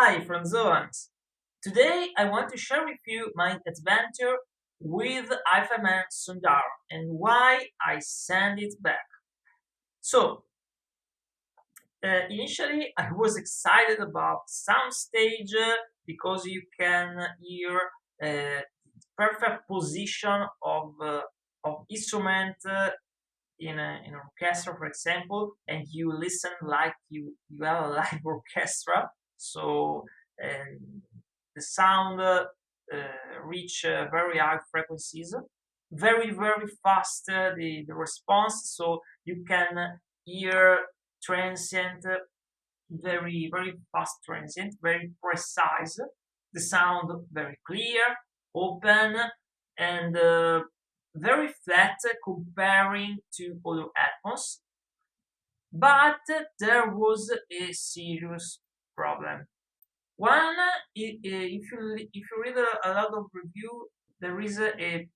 Hi, Franzons. Today I want to share with you my adventure with Hi-Fi Man Sundara and why I sent it back. So, initially I was excited about Soundstage because you can hear perfect position of instrument in an orchestra, for example, and you listen like you have a live orchestra. So um, the sound reach very high frequencies, very fast the response. So you can hear transient, very fast transient, very precise. The sound very clear, open, and very flat comparing to other headphones. But there was a serious problem. One, if you read a lot of review, there is a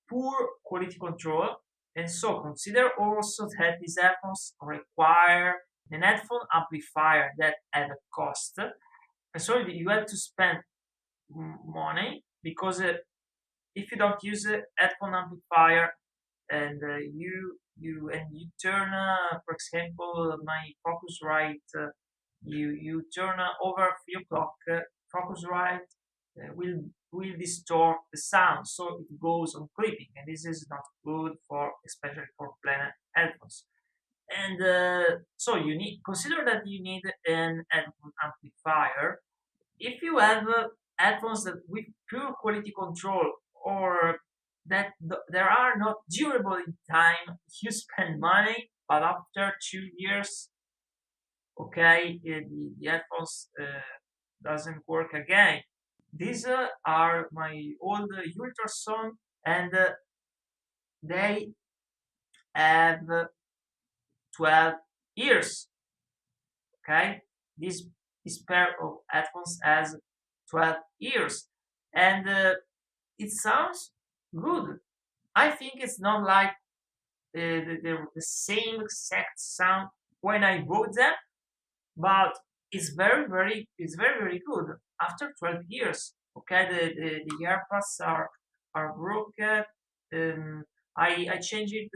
poor quality control, and so consider also that these headphones require an headphone amplifier that have a cost, and so you have to spend money because if you don't use a headphone amplifier and you turn, for example, my Focusrite, you turn over 3 o'clock, Focusrite will distort the sound, so it goes on clipping, and this is not good for especially for planar headphones. And so you need consider that you need an headphone amplifier if you have headphones that with pure quality control or that there are not durable in time, you spend money, but after 2 years, okay, the headphones doesn't work again. These are my old Ultrason, and they have 12 years. Okay, this this pair of headphones has 12 years, and it sounds good. I think it's not like the same exact sound when I bought them, but it's very good after 12 years. Okay, the AirPods are broken. Um, I changed it.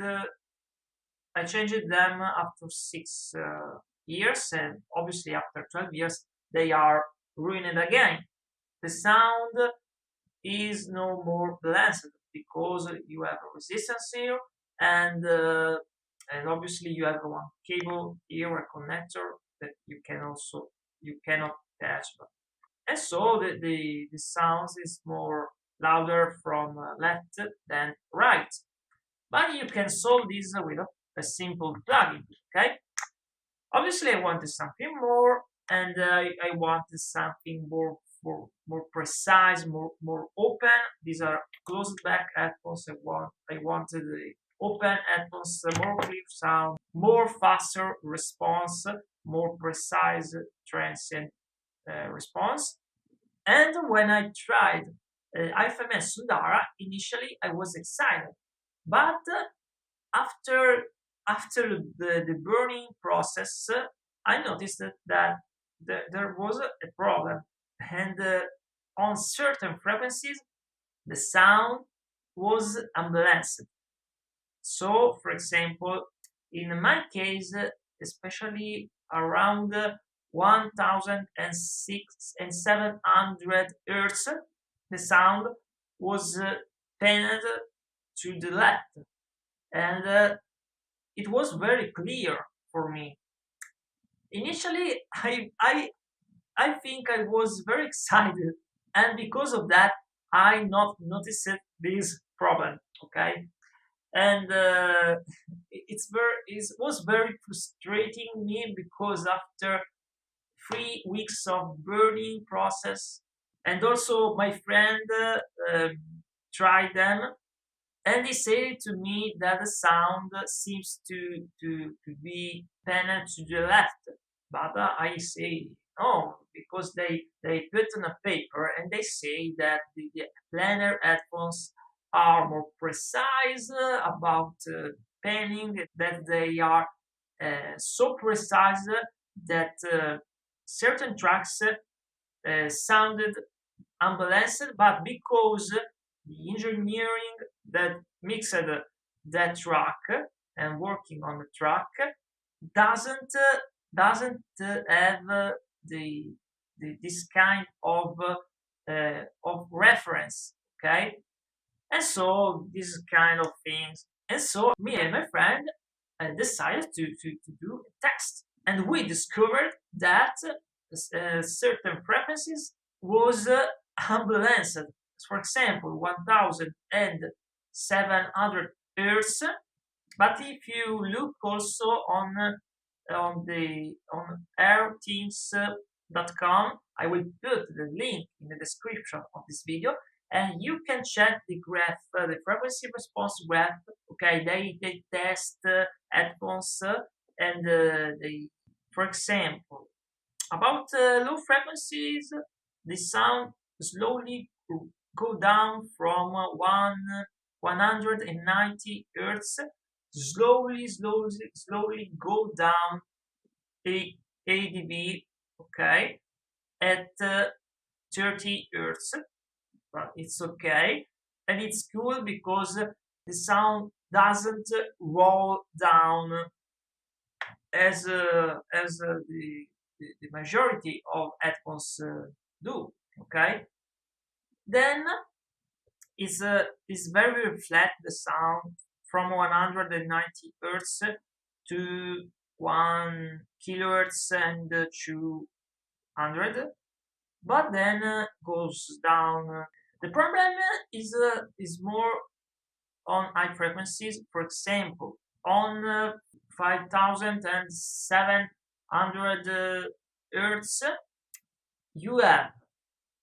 I changed them after 6 years, and obviously after 12 years they are ruined again. The sound is no more balanced because you have a resistance here, and and obviously you have one cable here, a connector that you cannot attach. And so the sounds is more louder from left than right. But you can solve this with a simple plugin. Okay. Obviously, I wanted something more, and I wanted something more precise, more open. These are closed back headphones. I wanted the open headphones, more clear sound, more faster response, more precise transient response. And when I tried Hi-Fi Man Sundara, initially I was excited, but after the burning process, I noticed that there was a problem, and on certain frequencies, the sound was unbalanced. So, for example, in my case, especially around 1006 and 700 hertz, the sound was panned to the left, and it was very clear for me. Initially, I think I was very excited, and because of that, I not noticed this problem. Okay, and it was very frustrating me because after 3 weeks of burning process, and also my friend tried them, and he said to me that the sound seems to be panned to the left. But I say no, because they put on a paper and they say that the planar headphones are more precise about panning, that they are so precise that certain tracks sounded unbalanced, but because the engineering that mixed that track and working on the track doesn't have this kind of reference, okay? And so this kind of things. And so me and my friend decided to do a test. And we discovered that certain frequencies was unbalanced. For example, 1700 hertz. But if you look also on airteams.com, I will put the link in the description of this video, and you can check the graph, the frequency response graph. Okay, they test headphones and they, for example, about low frequencies, the sound slowly go down from 190 hertz, slowly go down a dB, okay, at 30 hertz, but it's okay, and it's cool because the sound doesn't roll down as the majority of headphones do, okay. Then is very flat, the sound from 190 hertz to 1 kilohertz and 200, but then goes down. The problem is more on high frequencies. For example, on 5700 hertz, you have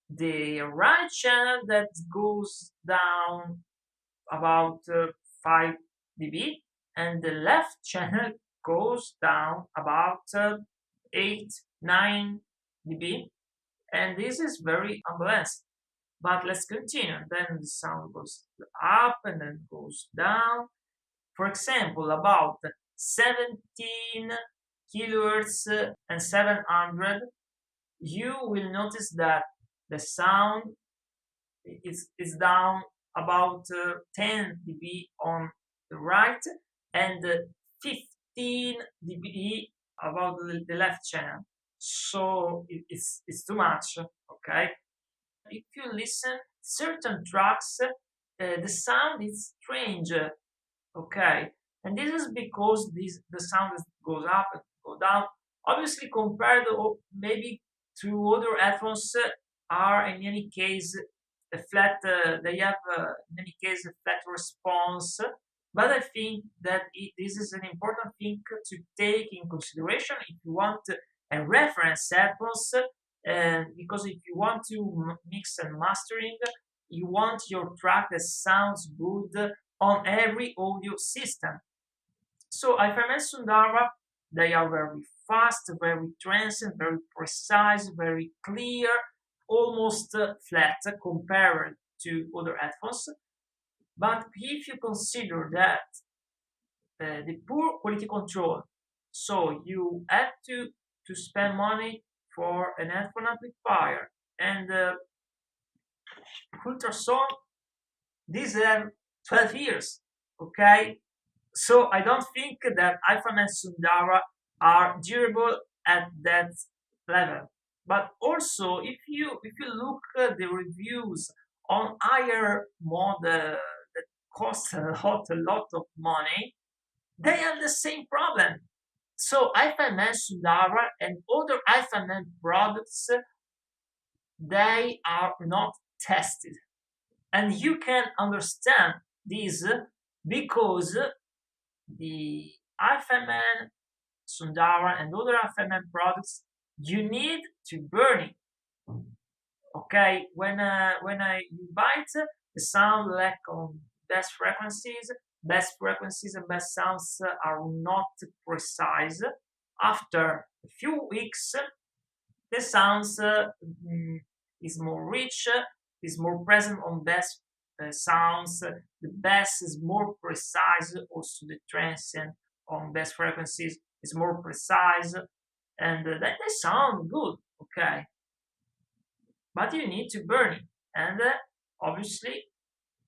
the right channel that goes down about 5 dB, and the left channel goes down about 8-9 dB, and this is very unbalanced. But let's continue. Then the sound goes up and then goes down. For example, about 17 kilohertz and 700, you will notice that the sound is down about 10 dB on the right and 15 dB about the left channel. So it's too much, okay? If you listen certain tracks, the sound is strange, okay? And this is because the sound goes up and go down. Obviously, compared maybe to other headphones, are in any case a flat. They have in any case a flat response. But I think that this is an important thing to take in consideration if you want a reference headphones. Because if you want to mix and mastering, you want your track that sounds good on every audio system. So Hi-Fi Man Sundara, they are very fast, very transient, very precise, very clear, almost flat compared to other headphones. But if you consider that the poor quality control, so you have to spend money for an headphone amplifier and ultrasound, these have 12 years, okay? So I don't think that Hi-Fi Man Sundara are durable at that level. But also, if you look at the reviews on higher model that cost a lot of money, they have the same problem. So Hi-Fi Man Sundara and other Hi-Fi Man products, they are not tested. And you can understand this because the Hi-Fi Man Sundara and other Hi-Fi Man products, you need to burn it. Okay, when you buy it, the sound lack on best frequencies and best sounds are not precise. After a few weeks, the sounds is more rich, is more present on best sounds. The bass is more precise. Also, the transient on best frequencies is more precise, and they sound good. Okay, but you need to burn it, and obviously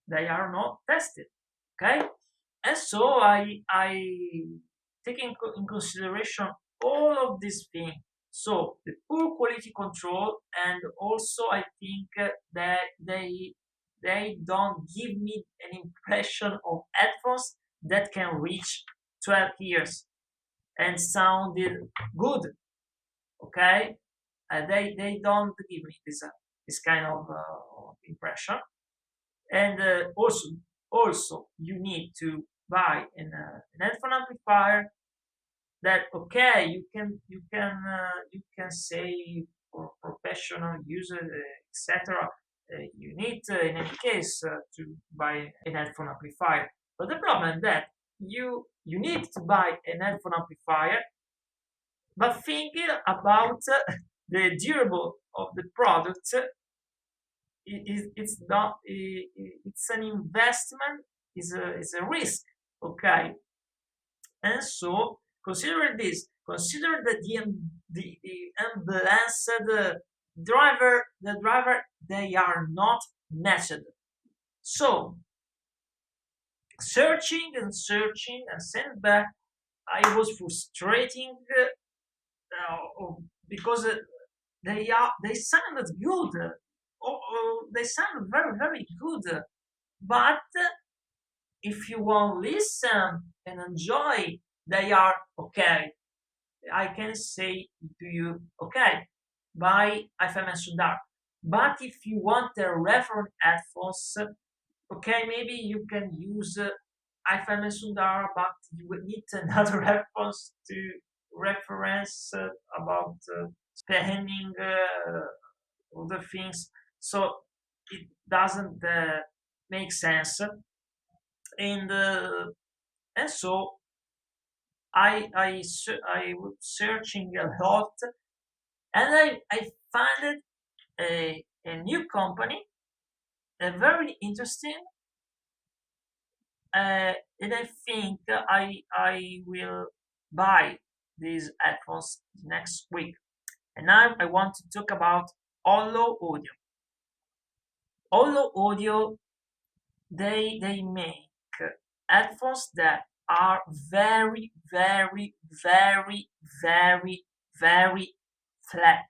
they are not tested. Okay, and so I take in consideration all of these things. So the poor quality control, and also I think that they don't give me an impression of headphones that can reach 12 years and sounded good. Okay, they don't give me this kind of impression. And also you need to buy an headphone amplifier that, okay, you can say for professional user, etc. You need in any case to buy an headphone amplifier, but the problem is that you need to buy an headphone amplifier, but thinking about the durable of the product, it's not it's an investment, is a risk. Okay, and so consider that the unbalanced driver, they are not matched. So searching and sent back, I was frustrating because they sounded good. They sounded very very good, but if you want to listen and enjoy, they are okay. I can say to you, okay, buy Hi-Fi Man Sundara. But if you want the reference headphones, okay, maybe you can use Hi-Fi Man Sundara, but you will need another headphones to reference about spending other things. So it doesn't make sense. And so I was searching a lot, and I found a new company, very interesting, and I think I will buy these headphones next week. And now I want to talk about Hollow Audio. Hollow Audio, they make headphones that are very very very very very flat,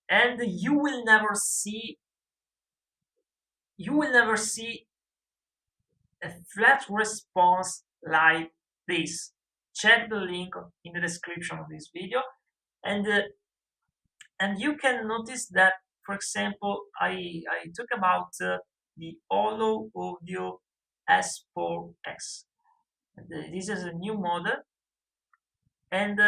and you will never see a flat response like this. Check the link in the description of this video, and you can notice that, for example, I talk about the Hollow Audio S4X. This is a new model, and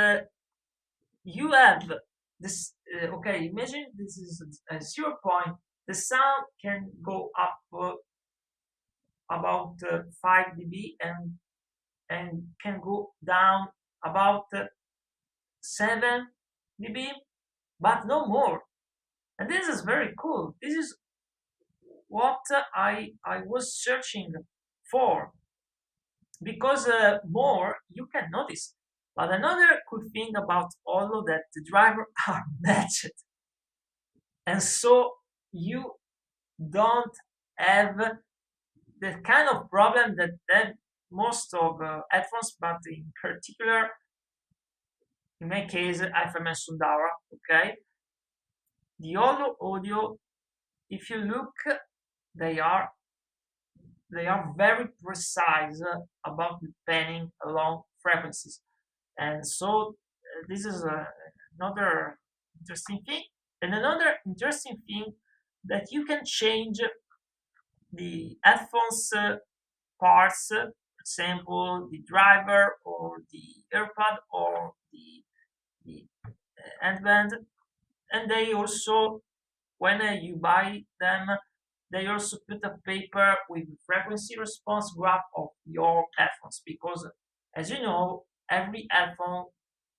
you have this. Okay, imagine this is a 0 point. The sound can go up about 5 dB, and can go down about 7 dB, but no more. And this is very cool. This is what I was searching for, because more you can notice. But another cool thing about all of that, the driver are matched, and so you don't have the kind of problem that most of headphones, but in particular, in my case, Hi-Fi Man Sundara. Okay, the Hollow Audio, if you look, they are they are very precise about the panning along frequencies, and so this is another interesting thing. And another interesting thing, that you can change the headphones parts, for example, the driver or the earpod or the handband, and they also, when you buy them, they also put a paper with frequency response graph of your headphones, because, as you know, every headphone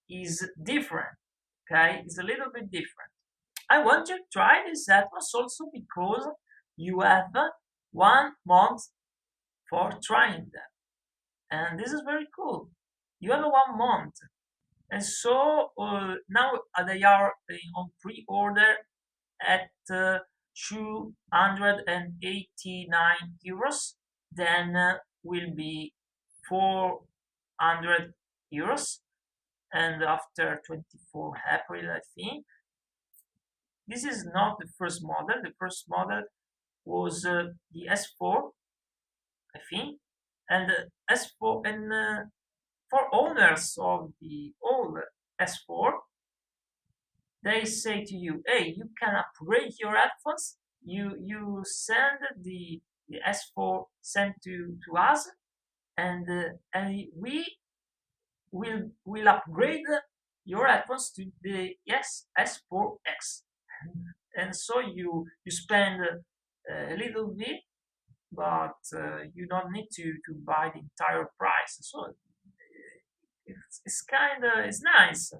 is different. Okay, it's a little bit different. I want to try these headphones also because you have 1 month for trying them, and this is very cool. You have 1 month, and so now they are on pre-order at 289 euros, then will be 400 euros, and after 24 April, I think. This is not the first model. The first model was the S4, I think, and S4, and for owners of the old S4, they say to you, "Hey, you can upgrade your headphones. You send the S4 sent to us, and we will upgrade your headphones to the S4X." And so you spend a little bit, but you don't need to buy the entire price. So it's kind of it's nice.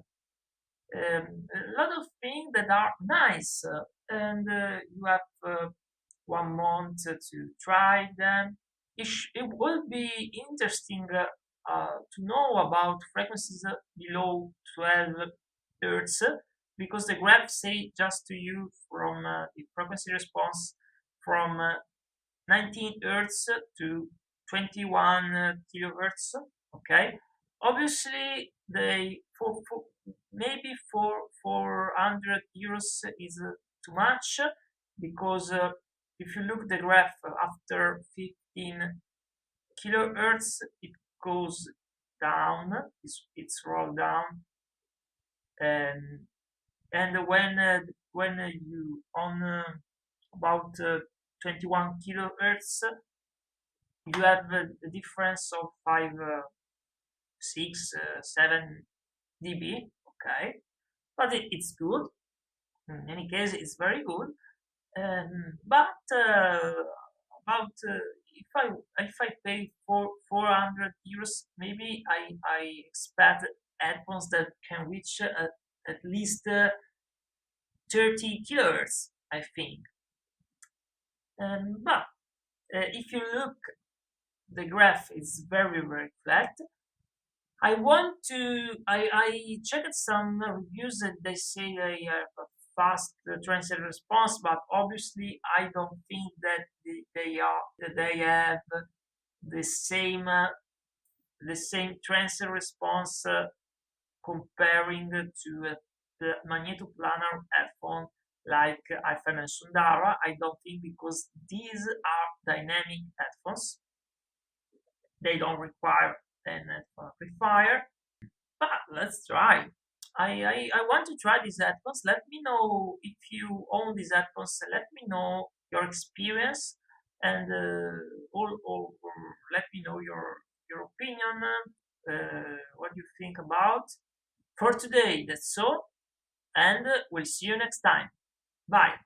A lot of things that are nice, and you have 1 month to try them. It will be interesting to know about frequencies below 12 hertz, because the graph say just to you from the frequency response from 19 hertz to 21 kilohertz. Okay, obviously they for maybe for 400 euros is too much, because if you look the graph after 15 kilohertz, it goes down, it's rolled down, and when you on about 21 kilohertz, you have a difference of 5 6 7 dB. Okay, but it's good. In any case, it's very good. But about if I pay for 400 euros, maybe I expect headphones that can reach at least 30 kilohertz, I think. But if you look, the graph is very very flat. I checked some reviews and they say they have a fast transit response, but obviously I don't think that they have the same transit response comparing to the Magneto-planar headphone like Hi-Fi Man Sundara. I don't think, because these are dynamic headphones. They don't require an amplifier. But let's try. I want to try these headphones. Let me know if you own these headphones. Let me know your experience, and or let me know your opinion. What you think about. For today, that's all, and we'll see you next time. Bye.